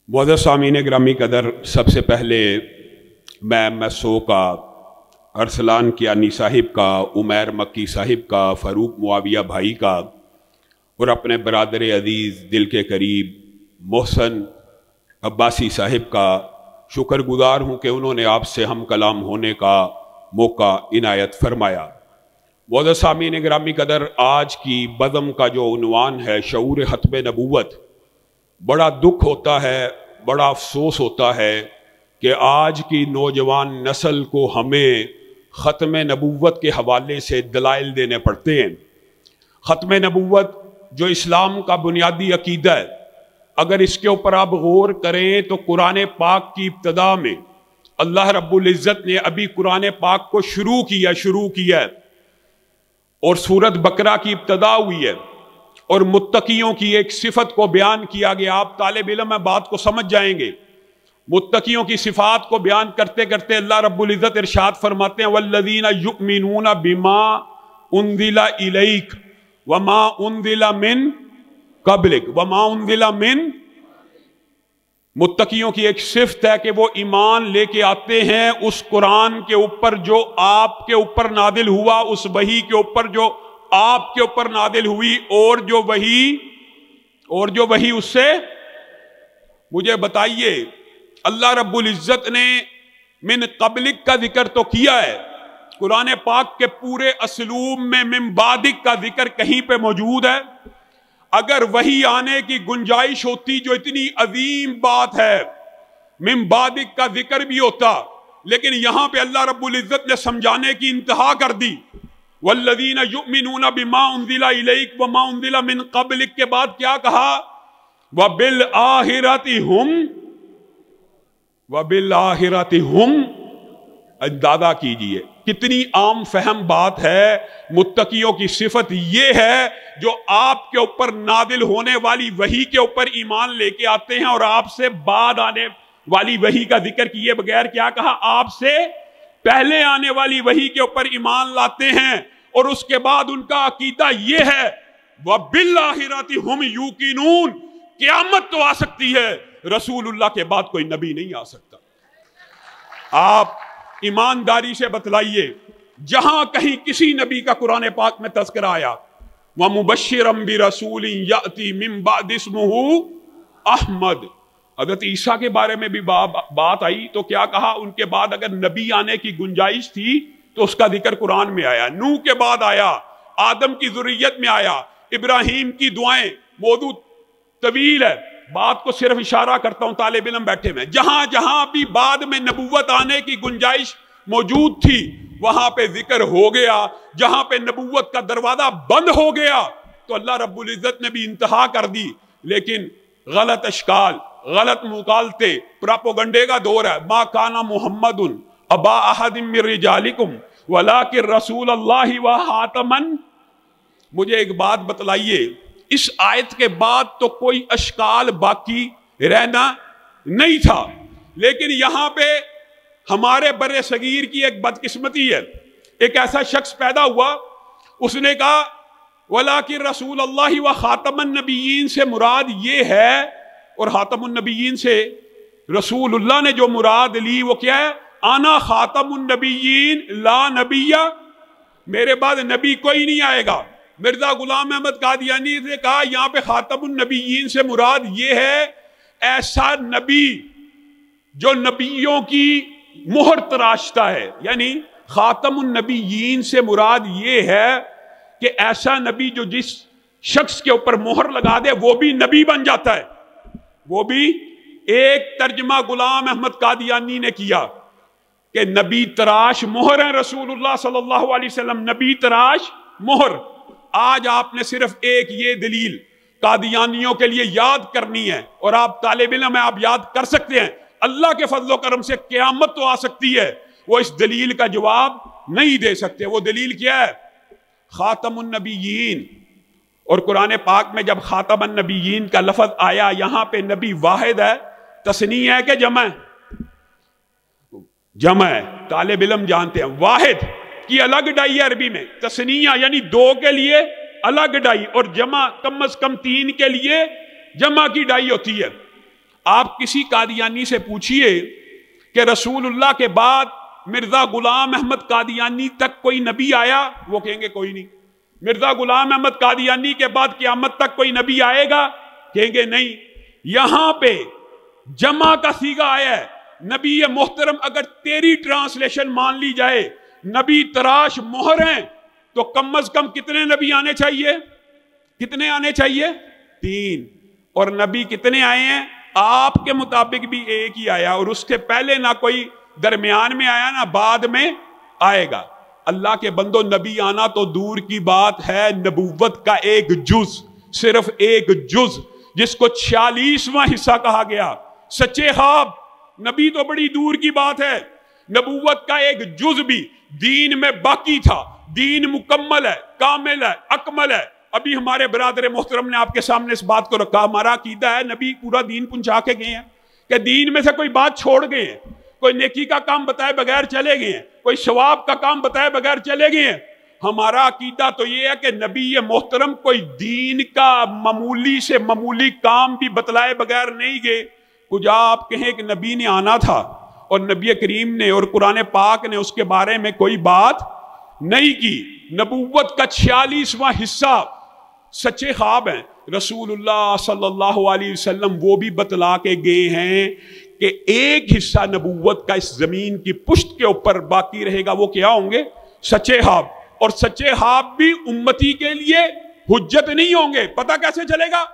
मुअज़्ज़ज़ सामीन ग्रामी कदर, सबसे पहले मैं मसो का, अरसलान कियानी साहिब का, उमैर मक्की साहिब का, फ़ारूक मुआविया भाई का और अपने बरादर अज़ीज़ दिल के करीब मोहसन अब्बासी साहिब का शुक्रगुजार हूँ कि उन्होंने आपसे हम कलाम होने का मौका इनायत फरमाया। मुअज़्ज़ज़ सामीन ग्रामी कदर, आज की बज़म का जो उन्वान है शऊर ख़त्म नबूवत, बड़ा दुख होता है, बड़ा अफसोस होता है कि आज की नौजवान नस्ल को हमें ख़त्म नबूवत के हवाले से दलाइल देने पड़ते हैं। ख़त्म नबूवत जो इस्लाम का बुनियादी अकीदा है, अगर इसके ऊपर आप गौर करें तो कुरान पाक की इब्तदा में अल्लाह रब्बुल इज़्ज़त ने अभी कुरान पाक को शुरू किया है और सूरत बकरा की इब्तदा हुई है और मुत्तकियों की एक सिफत को बयान किया गया। आप तालिब इल्म में बात को समझ जाएंगे। मुत्तकियों की सिफात को बयान करते करते अल्लाह रब्बुल इज़्ज़त इरशाद फरमाते हैं, वल्लज़ीना युमिनूना बिमा उन्ज़िला इलैक वमा उन्ज़िला मिन क़ब्लिक वमा उन्ज़िला मिन। मुत्तकियों की एक सिफत है कि वो ईमान लेके आते हैं उस कुरान के ऊपर जो आपके ऊपर नादिल हुआ, उस वही के ऊपर जो आपके ऊपर नादिल हुई, और जो वही उससे। मुझे बताइए, अल्लाह रब्बुल इज़्ज़त ने मिन क़ब्लिक का जिक्र तो किया है, कुरान पाक के पूरे असलूब में मिन बादिक का जिक्र कहीं पे मौजूद है? अगर वही आने की गुंजाइश होती, जो इतनी अजीम बात है, मिन बादिक का जिक्र भी होता, लेकिन यहां पे अल्लाह रब्बुल इज़्ज़त ने समझाने की इंतहा कर दी। वल्लज़ीना युमिनूना बिमा उन्ज़िला इलैक वमा उन्ज़िला मिन क़ब्लिक के बाद क्या कहा? वबिल आखिरति हुम। अंदाजा कीजिए कितनी आम फहम बात है। मुत्तकियों की सिफत ये है जो आपके ऊपर नादिल होने वाली वही के ऊपर ईमान लेके आते हैं और आपसे बाद आने वाली वही का जिक्र किए बगैर क्या कहा? आपसे पहले आने वाली वही के ऊपर ईमान लाते हैं और उसके बाद उनका अकीदा यह है वबिल आखिरति हुम यूकिनून। क़यामत तो आ सकती है, रसूलुल्लाह के बाद कोई नबी नहीं आ सकता। आप ईमानदारी से बतलाइए, जहां कहीं किसी नबी का कुरान पाक में तज़किरा आया, व मुबश्शिरम बिरसूलिन याती मिन बाद इस्मुहु अहमद, हज़रत ईसा के बारे में भी बात आई तो क्या कहा? उनके बाद अगर नबी आने की गुंजाइश थी तो उसका जिक्र कुरान में आया। नूह के बाद आया, आदम की ज़ुर्रियत में आया, इब्राहीम की दुआएं, मौजू तवील है, बात को सिर्फ इशारा करता हूं, तालिब इल्म बैठे में। जहां जहां भी बाद में नबूवत आने की गुंजाइश मौजूद थी वहां पे जिक्र हो गया। जहां पे नबूवत का दरवाजा बंद हो गया तो अल्लाह रब्बुल इज़्ज़त ने भी इंतहा कर दी। लेकिन गलत अशकाल, गलत मुकालते, प्रोपेगेंडे का दौर है। मा काना मुहम्मदुन अबा अहदिम मिन रिजालिकुम वलाकिन रसूलुल्लाहि व खातमन। मुझे एक बात बतलाइए, इस आयत के बाद तो कोई अशकाल बाकी रहना नहीं था, लेकिन यहां पे हमारे बरे सगीर की एक बदकिस्मती है। एक ऐसा शख्स पैदा हुआ, उसने कहा वलाकिन रसूलुल्लाहि व खातमन नबिय्यीन से मुराद ये है, और खातमुन नबिय्यीन से रसूलुल्लाह ने जो मुराद ली वो क्या है? आना खातमुन नबिय्यीन ला नबिया, मेरे बाद नबी कोई नहीं आएगा। मिर्जा गुलाम अहमद कादियानी ने कहा यहां पे खातमुन नबिय्यीन से मुराद ये है ऐसा नबी जो नबियों की मोहर तराशता है। यानी खातमुन नबिय्यीन से मुराद ये है कि ऐसा नबी जो जिस शख्स के ऊपर मोहर लगा दे वो भी नबी बन जाता है। वो भी एक तर्जमा गुलाम अहमद कादियानी ने किया कि नबी तराश मोहर है रसूलुल्लाह सल्लल्लाहु अलैहि वसल्लम, नबी तराश मोहर। आज आपने सिर्फ एक ये दलील कादियानियों के लिए याद करनी है और आप तालिब इल्म हैं, आप याद कर सकते हैं। अल्लाह के फजलो करम से क़यामत तो आ सकती है, वो इस दलील का जवाब नहीं दे सकते। वो दलील क्या है? खातमुन नबिय्यीन। और कुरान पाक में जब खातमुन नबिय्यीन का लफ्ज आया, यहां पे नबी वाहिद है, तस्नी है कि जमा है? जमा है। तालिब इल्म जानते हैं वाहिद की अलग डाई है अरबी में, तस्निया यानी दो के लिए अलग डाई और जमा कम अज कम तीन के लिए जमा की डाई होती है। آپ کسی قادیانی سے پوچھئے کہ رسول اللہ کے بعد مرزا غلام احمد قادیانی تک کوئی نبی آیا، وہ کہیں گے کوئی نہیں۔ مرزا غلام احمد قادیانی کے بعد قیامت تک کوئی نبی آئے گا، کہیں گے نہیں۔ یہاں پہ جمع کا صیغہ آیا ہے۔ نبی محترم اگر تیری ٹرانسلیشن مان لی جائے نبی تراش مہر ہیں تو کم از کم کتنے نبی آنے چاہیے؟ کتنے آنے چاہیے؟ 3۔ اور نبی کتنے آئے ہیں؟ آپ کے مطابق بھی ایک ہی آیا، اور اس کے پہلے نہ کوئی درمیان میں آیا نہ بعد میں آئے گا۔ اللہ کے بندو، نبی آنا تو دور کی بات ہے، نبوت کا ایک جز، صرف ایک جز جس کو 46واں حصہ کہا گیا، سچے خواب، نبی تو بڑی دور کی بات ہے۔ نبوت کا ایک جز بھی دین میں باقی تھا۔ دین مکمل ہے، کامل ہے، اکمل ہے۔ ابھی ہمارے برادر محترم نے آپ کے سامنے اس بات کو رکھا، ہمارا عقیدہ ہے نبی پورا دین پہنچا کے گئے ہیں، کہ دین میں سے کوئی بات چھوڑ گئے ہیں، کوئی نیکی کا کام بتائے بغیر چلے گئے ہیں، کوئی ثواب کا کام بتائے بغیر چلے گئے ہیں۔ ہمارا عقیدہ تو یہ ہے کہ نبی محترم کوئی دین کا معمولی سے معمولی کام بھی بتلائے بغیر نہیں گئے۔ کچھ آپ کہیں کہ نبی نے آنا تھا اور نبی کریم نے اور قرآن پاک نے اس کے بارے میں کوئی بات نہیں کی۔ نبوت کا 46واں حصہ سچے خواب ہیں۔ رسول اللہ صلی اللہ علیہ وسلم وہ بھی بتلا کے گئے ہیں کہ ایک حصہ نبوت کا اس زمین کی پشت کے اوپر باقی رہے گا، وہ کیا ہوں گے؟ سچے خواب۔ اور سچے خواب بھی امتی کے لیے حجت نہیں ہوں گے۔ پتہ کیسے چلے گا؟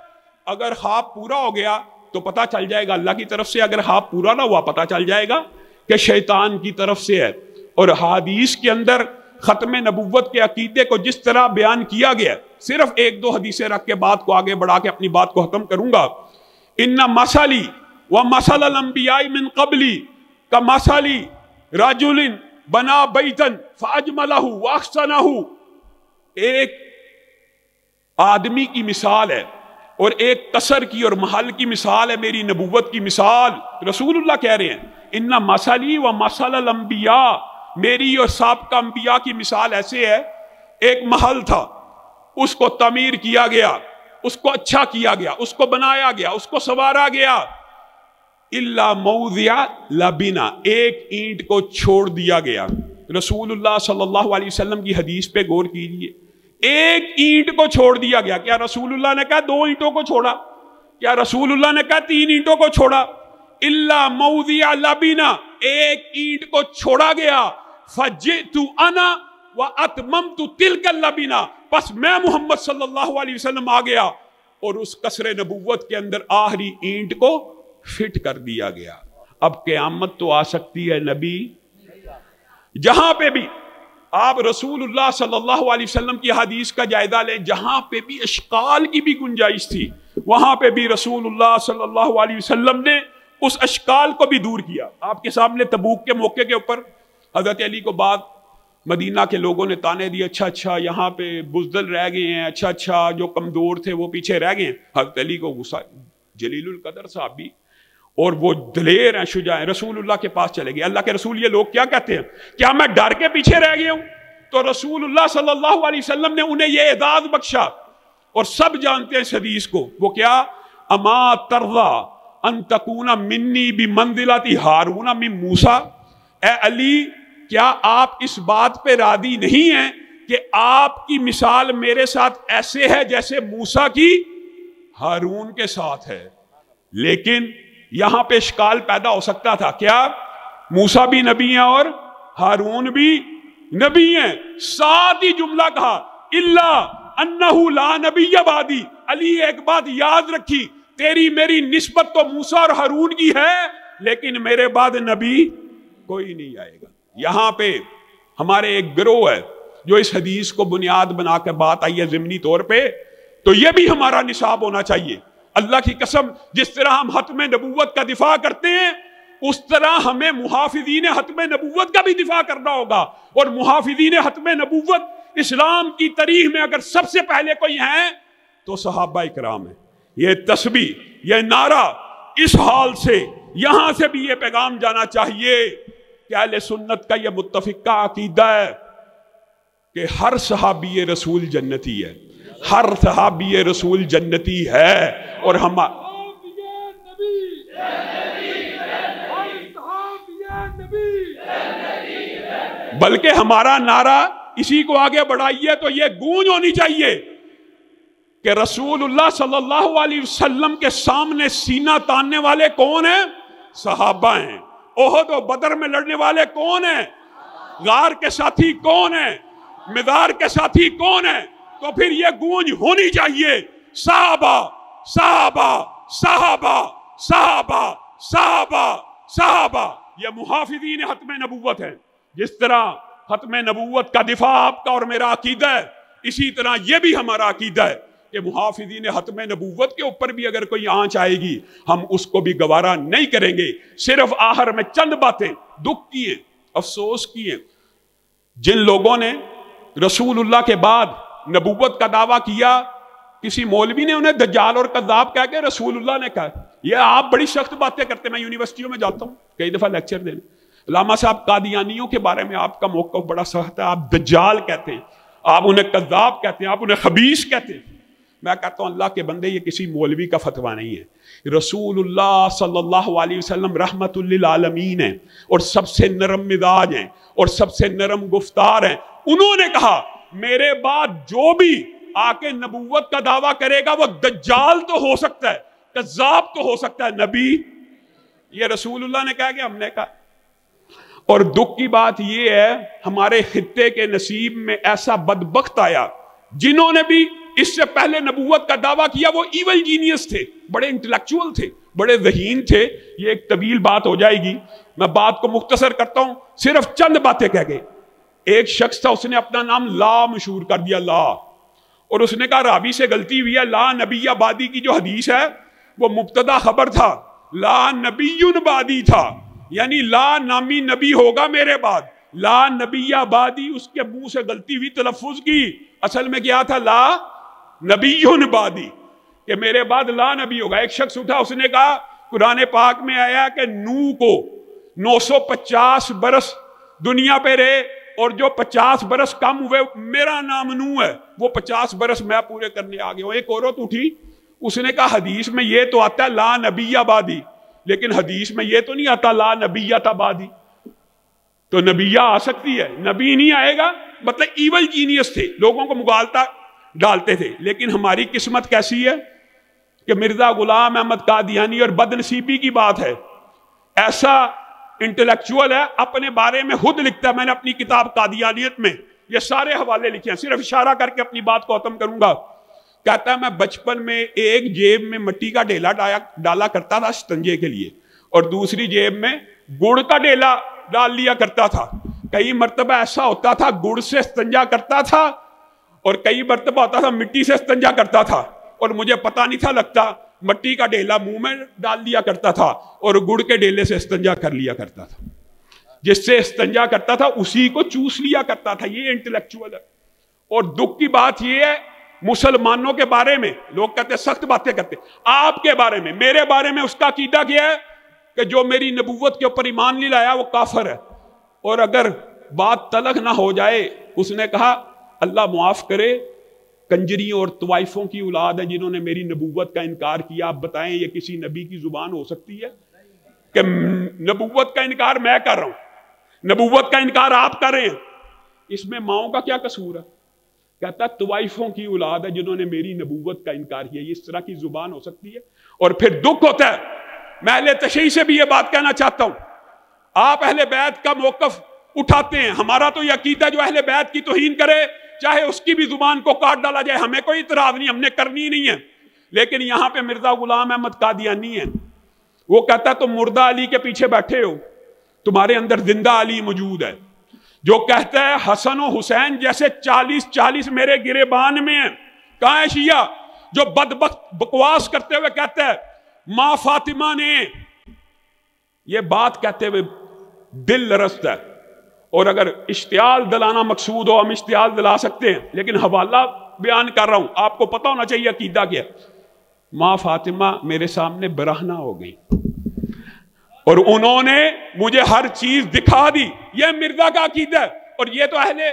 اگر خواب پورا ہو گیا تو پتہ چل جائے گا اللہ کی طرف سے، اگر خواب پورا نہ ہوا پتہ چل جائے گا کہ شیطان کی طرف سے ہے۔ اور حدیث کے اندر ختم نبوت کے عقیدے کو جس طرح بیان کیا گیا، صرف 1-2 حدیثیں رکھ کے بات کو آگے بڑھا کے اپنی بات کو ختم کروں گا۔ ان مثلی ومثل الانبیاء من قبلی کمثل رجل بنا بیتن فاجملہ واحسنہ۔ ایک آدمی کی مثال ہے اور ایک قصر کی اور محل کی مثال ہے میری نبوت کی مثال۔ رسول اللہ کہہ رہے ہیں ان مثلی ومثل الانبیاء، میری اور سابقہ انبیاء کی مثال ایسے ہے، ایک محل تھا، اس کو تعمیر کیا گیا، اس کو اچھا کیا گیا، اس کو بنایا گیا، اس کو سنوارا گیا، الا موضع لبنا، ایک اینٹ کو چھوڑ دیا گیا۔ رسول اللہ صلی اللہ علیہ وسلم کی حدیث پہ غور کیجیے، ایک اینٹ کو چھوڑ دیا گیا۔ کیا رسول اللہ نے کہا 2 اینٹوں کو چھوڑا؟ کیا رسول اللہ نے کہا 3 اینٹوں کو چھوڑا؟ الا موضع لبنا، ایک اینٹ کو چھوڑا گیا۔ فجئت انا واتممت تلک اللبنا، پس میں محمد صلی اللہ علیہ وسلم آ گیا اور اس قصر نبوت کے اندر آخری اینٹ کو فٹ کر دیا گیا۔ اب قیامت تو آ سکتی ہے نبی، جہاں پہ بھی آپ رسول اللہ صلی اللہ علیہ وسلم کی حدیث کا جائزہ لیں، جہاں پہ بھی اشکال کی بھی گنجائش تھی وہاں پہ بھی رسول اللہ صلی اللہ علیہ وسلم نے اس اشکال کو بھی دور کیا۔ آپ کے سامنے تبوک کے موقع کے اوپر حضرت علی کو بعد مدینہ کے لوگوں نے تانے دیے، اچھا یہاں پہ بزدل رہ گئے ہیں، اچھا جو کمزور تھے وہ پیچھے رہ گئے ہیں۔ حضرت علی کو غصہ، جلیل القدر صاحب بھی اور وہ دلیر ہیں، شجاع ہیں، رسول اللہ کے پاس چلے گئے۔ اللہ کے رسول یہ لوگ کیا کہتے ہیں؟ کیا میں ڈر کے پیچھے رہ گیا ہوں؟ تو رسول اللہ صلی اللہ علیہ وسلم نے انہیں یہ اعزاز بخشا، اور سب جانتے ہیں اس حدیث کو، وہ کیا؟ اما ترضا ان تکون منی بمنزلۃ ہارون من موسیٰ، اے علی کیا آپ اس بات پہ راضی نہیں ہیں کہ آپ کی مثال میرے ساتھ ایسے ہے جیسے موسیٰ کی ہارون کے ساتھ ہے؟ لیکن یہاں پہ اشکال پیدا ہو سکتا تھا، کیا موسیٰ بھی نبی ہیں اور ہارون بھی نبی ہیں؟ ساتھ ہی جملہ کہا الا انہ لا نبی بعدی۔ علی ایک بات یاد رکھی، تیری میری نسبت تو موسیٰ اور ہارون کی ہے، لیکن میرے بعد نبی کوئی نہیں آئے گا۔ یہاں پہ ہمارے ایک گروہ ہے جو اس حدیث کو بنیاد بنا کے بات آئی ہے ضمنی طور پہ، تو یہ بھی ہمارا نصاب ہونا چاہیے۔ اللہ کی قسم، جس طرح ہم ختم نبوت کا دفاع کرتے ہیں اس طرح ہمیں محافظین ختم نبوت کا بھی دفاع کرنا ہوگا۔ اور محافظین ختم نبوت اسلام کی تاریخ میں اگر سب سے پہلے کوئی ہیں تو صحابہ کرام ہیں۔ یہ تسبیح، یہ نعرہ، اس حال سے یہاں سے بھی یہ پیغام جانا چاہیے کہ اہل سنت کا یہ متفقہ عقیدہ ہے کہ ہر صحابی رسول جنتی ہے، ہر صحابی رسول جنتی ہے، اور बल्कि हमारा नारा इसी को आगे बढ़ाइए तो ये गूंज होनी चाहिए कि रसूलुल्लाह सल्लल्लाहु अलैहि वसल्लम के सामने सीना तानने वाले कौन है? सहाबा हैं। ओहद और बदर में लड़ने वाले कौन है? गार के साथी कौन है? मिदार के साथी कौन है? तो फिर ये गूंज होनी चाहिए, सहाबा सहाबा सहाबा सहाबा सहाबा सहाबा। ये मुहाफिज़ीन खत्म नबूवत है। जिस तरह खत्म नबूवत का दिफा आपका और मेरा अकीदा है, इसी तरह ये भी हमारा अकीदा है कि मुहाफिज़ीन खत्म नबूवत के ऊपर भी अगर कोई आंच आएगी हम उसको भी गवारा नहीं करेंगे। सिर्फ आखिर में चंद बातें दुख की हैं, अफसोस की हैं। जिन लोगों ने रसूलुल्लाह के बाद नबूवत का दावा किया, किसी मौलवी ने उन्हें दज्जाल और कज़्ज़ाब कह के रसूलुल्लाह ने कहा। ये आप बड़ी सख्त बातें करते हैं। मैं यूनिवर्सिटियों में जाता हूँ कई दफ़ा लेक्चर देने, अल्लामा साहब कादियानियों के बारे में आपका मौक़िफ़ बड़ा सख्त है। आप दज्जाल कहते हैं, आप उन्हें कज़्ज़ाब कहते हैं, आप उन्हें खबीस कहते हैं। मैं कहता हूँ अल्लाह के बंदे ये किसी मौलवी का फतवा नहीं है। रसूलुल्लाह सल्लल्लाहु अलैहि वसल्लम रहमतुल लिल आलमीन है और सबसे नरम मिजाज हैं और सबसे नरम गुफ्तार हैं। उन्होंने कहा मेरे बाद जो भी आके नबूवत का दावा करेगा वो दज्जाल तो हो सकता है, कज़्ज़ाब तो हो सकता है, नबी ये रसूलुल्लाह ने कहा कि हमने कहा। और दुख की बात ये है हमारे खित्ते के नसीब में ऐसा बदबख्त आया जिन्होंने भी इससे पहले नबूवत का दावा किया वो इवल जीनियस थे, बड़े इंटेलेक्चुअल थे, बड़े ज़हीन थे। ये एक तवील बात हो जाएगी, मैं बात को मुख्तसर करता हूं, सिर्फ चंद बातें कह गए। एक शख्स था, उसने अपना नाम ला मशहूर कर दिया, ला, और उसने कहा रावी से गलती हुई है, ला नबिया बादी की जो हदीस है वो मुब्तदा खबर था, ला नबियुन बादी था, यानी ला नामी नबी होगा मेरे बाद। ला नबिया बादी उसके मुंह से गलती हुई तलफ्फुज की, असल में क्या था? ला नबियुन बादी, कि मेरे बाद ला नबी होगा। एक शख्स उठा, उसने कहा कुरान पाक में आया कि नूह को 950 बरस दुनिया पे रहे और जो 50 बरस कम हुए मेरा नाम नूह है, वो 50 बरस मैं पूरे करने आ गया हूं। एक औरत उठी, उसने कहा हदीस में ये तो आता है ला नबिया बादी, लेकिन हदीस में ये तो नहीं आता ला नबिया बादी। तो नबिया आ सकती है, नबी नहीं आएगा। मतलब इवल जीनियस थे, लोगों को मुगालता डालते थे। लेकिन हमारी किस्मत कैसी है कि मिर्जा गुलाम अहमद कादियानी, और बदनसीबी की बात है, ऐसा इंटेलेक्चुअल है, अपने बारे में खुद लिखता है। मैंने अपनी किताब कादियानियत में ये सारे हवाले लिखे हैं, सिर्फ इशारा करके अपनी बात को खत्म करूंगा। कहता है मैं बचपन में एक जेब में मिट्टी का ढेला डाला करता था शिकंजे के लिए, और दूसरी जेब में गुड़ का ढेला डाल लिया करता था। कई मर्तबा ऐसा होता था गुड़ से इस्तिंजा करता था और कई मर्तबा होता था मिट्टी से इस्तिंजा करता था, और मुझे पता नहीं था लगता। मिट्टी का ढेला मुंह में डाल लिया करता था और गुड़ के ढेले से इस्तिंजा कर लिया करता था। जिससे इस्तिंजा करता था उसी को चूस लिया करता था। ये इंटेलेक्चुअल है। और दुख की बात ये है मुसलमानों के बारे में लोग कहते सख्त बातें करते, आपके बारे में, मेरे बारे में उसका अकीदा क्या है कि जो मेरी नबूवत के ऊपर ईमान नहीं लाया वो काफिर है। और अगर बात तलख ना हो जाए, उसने कहा अल्लाह मुआफ करे, कंजरियों और तवाइफों की औलाद है जिन्होंने मेरी नबूवत का इनकार किया। आप बताएं ये किसी नबी की जुबान हो सकती है कि नबूवत का इनकार मैं कर रहा हूं, नबूवत का इनकार आप कर रहे हैं, इसमें माओ का क्या कसूर है? कहता तवाइफों की औलाद है जिन्होंने मेरी नबूवत का इनकार किया। इस तरह की जुबान हो सकती है? और फिर दुख होता है, मैं अहले तशय्युअ से भी ये बात कहना चाहता हूं, आप अहले बैत का मौकफ उठाते हैं, हमारा तो ये अकीदा जो अहले बैत की तौहीन करे चाहे उसकी भी जुबान को काट डाला जाए, हमें कोई इतराज नहीं, हमने करनी नहीं है। लेकिन यहां पे मिर्जा गुलाम अहमद कादियानी है, वो कहता तुम मुर्दा अली के पीछे बैठे हो, तुम्हारे अंदर जिंदा अली मौजूद है, जो कहता है हसन और हुसैन जैसे 40-40 मेरे गिरेबान में है। कहां है शिया जो बकवास करते हुए कहता है मां फातिमा ने, ये बात कहते हुए दिल लरसता है। और अगर इश्तियाल दिलाना मकसूद हो, हम इश्तियाल दिला सकते हैं, लेकिन हवाला बयान कर रहा हूं, आपको पता होना चाहिए अकीदा क्या। मां फातिमा मेरे सामने बरहना हो गई और उन्होंने मुझे हर चीज दिखा दी। यह मिर्जा का अकीदा है। और ये तो अहले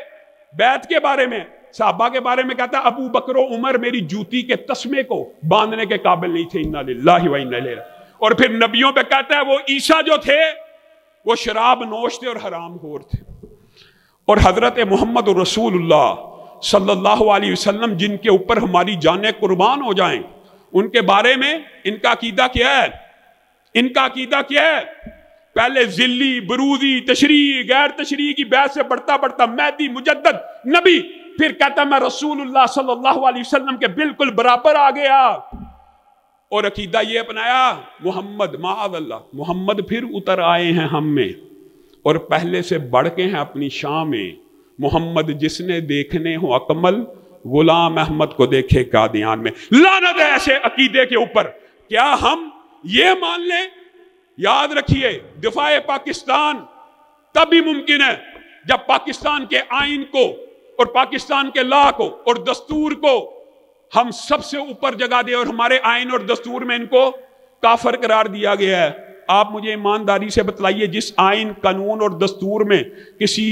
बैत के बारे में, साहबा के बारे में कहता है अबू बकर और उमर मेरी जूती के तस्मे को बांधने के काबिल नहीं थे, इन्ना लिल्लाहि व इन्ना इलैहि। और फिर नबियों पे कहता है वो ईसा जो थे वो शराब नोश थे और हराम खोर थे। اور حضرت محمد رسول اللہ صلی اللہ علیہ وسلم جن کے اوپر ہماری جانیں قربان ہو جائیں، ان کے بارے میں ان کا عقیدہ کیا ہے؟ ان کا عقیدہ کیا ہے؟ پہلے ذلی، بروزی، تشریعی، غیر تشریعی کی بحث سے بڑھتا بڑھتا مہدی، مجدد، نبی، پھر کہتا میں رسول اللہ صلی اللہ علیہ وسلم کے بالکل برابر آ گیا، اور عقیدہ یہ اپنایا محمد، معاذ اللہ، محمد پھر اتر آئے ہیں ہم میں اور پہلے سے بڑھ کے ہیں اپنی شان میں۔ محمد جس نے دیکھنے ہو اکمل، غلام احمد کو دیکھے قادیان میں۔ لعنت ہے ایسے عقیدے کے اوپر۔ کیا ہم یہ مان لیں؟ یاد رکھیے، دفاع پاکستان تبھی ممکن ہے جب پاکستان کے آئین کو اور پاکستان کے لا کو اور دستور کو ہم سب سے اوپر جگہ دیں، اور ہمارے آئین اور دستور میں ان کو کافر قرار دیا گیا ہے۔ آپ مجھے ایمانداری سے بتلائیے، جس آئین، قانون اور دستور میں کسی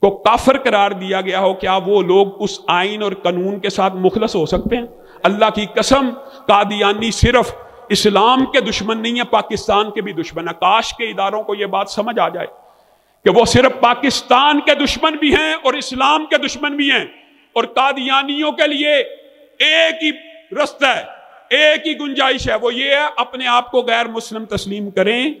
کو کافر قرار دیا گیا ہو، کیا وہ لوگ اس آئین اور قانون کے ساتھ مخلص ہو سکتے ہیں؟ اللہ کی قسم، قادیانی صرف اسلام کے دشمن نہیں ہے، پاکستان کے بھی دشمن ہے۔ کاش کے اداروں کو یہ بات سمجھ آ جائے کہ وہ صرف پاکستان کے دشمن بھی ہیں اور اسلام کے دشمن بھی ہیں، اور قادیانیوں کے لیے ایک ہی رستہ ہے، ایک ہی گنجائش ہے، وہ یہ ہے اپنے آپ کو غیر مسلم تسلیم کریں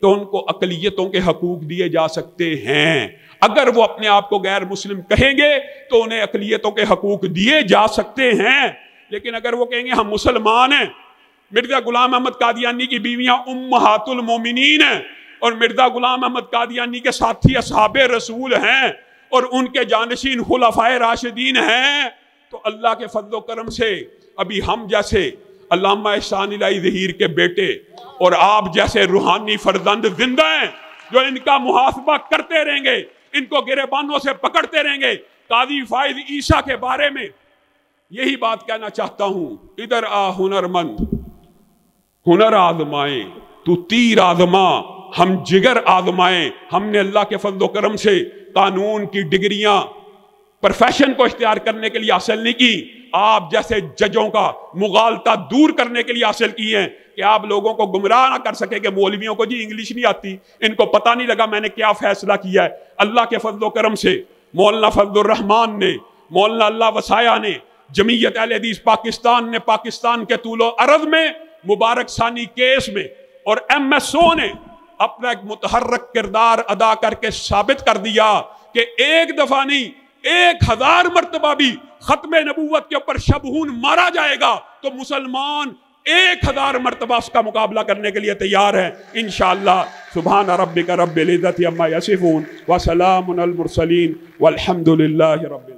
تو ان کو اقلیتوں کے حقوق دیے جا سکتے ہیں۔ اگر وہ اپنے آپ کو غیر مسلم کہیں گے تو انہیں اقلیتوں کے حقوق دیے جا سکتے ہیں، لیکن اگر وہ کہیں گے ہم مسلمان ہیں، مرزا غلام احمد قادیانی کی بیویاں امہات المومنین ہیں، اور مرزا غلام احمد قادیانی کے ساتھی اصحاب رسول ہیں، اور ان کے جانشین خلفائے راشدین ہیں، تو اللہ کے فضل و کرم سے ابھی ہم جیسے علامہ احسان الہی ظہیر کے بیٹے اور آپ جیسے روحانی فرزند زندہ ہیں جو ان کا محاسبہ کرتے رہیں گے، ان کو گریبانوں سے پکڑتے رہیں گے۔ قاضی فائز عیسیٰ کے بارے میں یہی بات کہنا چاہتا ہوں، ادھر آ ہنرمند، ہنر آزمائیں، تو تیر آزما، ہم جگر آزمائیں۔ ہم نے اللہ کے فضل و کرم سے قانون کی ڈگریاں پروفیشن کو اختیار کرنے کے لیے حاصل نہیں کی، آپ جیسے ججوں کا مغالطہ دور کرنے کے لیے حاصل کی ہیں کہ آپ لوگوں کو گمراہ نہ کر سکے کہ مولویوں کو جی انگلش نہیں آتی، ان کو پتہ نہیں لگا میں نے کیا فیصلہ کیا ہے۔ اللہ کے فضل و کرم سے مولانا فضل الرحمان نے، مولانا اللہ وسایا نے، جمعیت اہل حدیث پاکستان نے پاکستان کے طول و عرض میں، مبارک ثانی کیس میں، اور ایم ایس او نے اپنا ایک متحرک کردار ادا کر کے ثابت کر دیا کہ ایک دفعہ نہیں 1000 مرتبہ بھی ختم نبوت کے اوپر شبہون مارا جائے گا تو مسلمان 1000 مرتبہ اس کا مقابلہ کرنے کے لیے تیار ہے انشاءاللہ۔ سبحان ربک رب العزت عما یصفون وسلام علی المرسلین والحمد للہ رب العالمین۔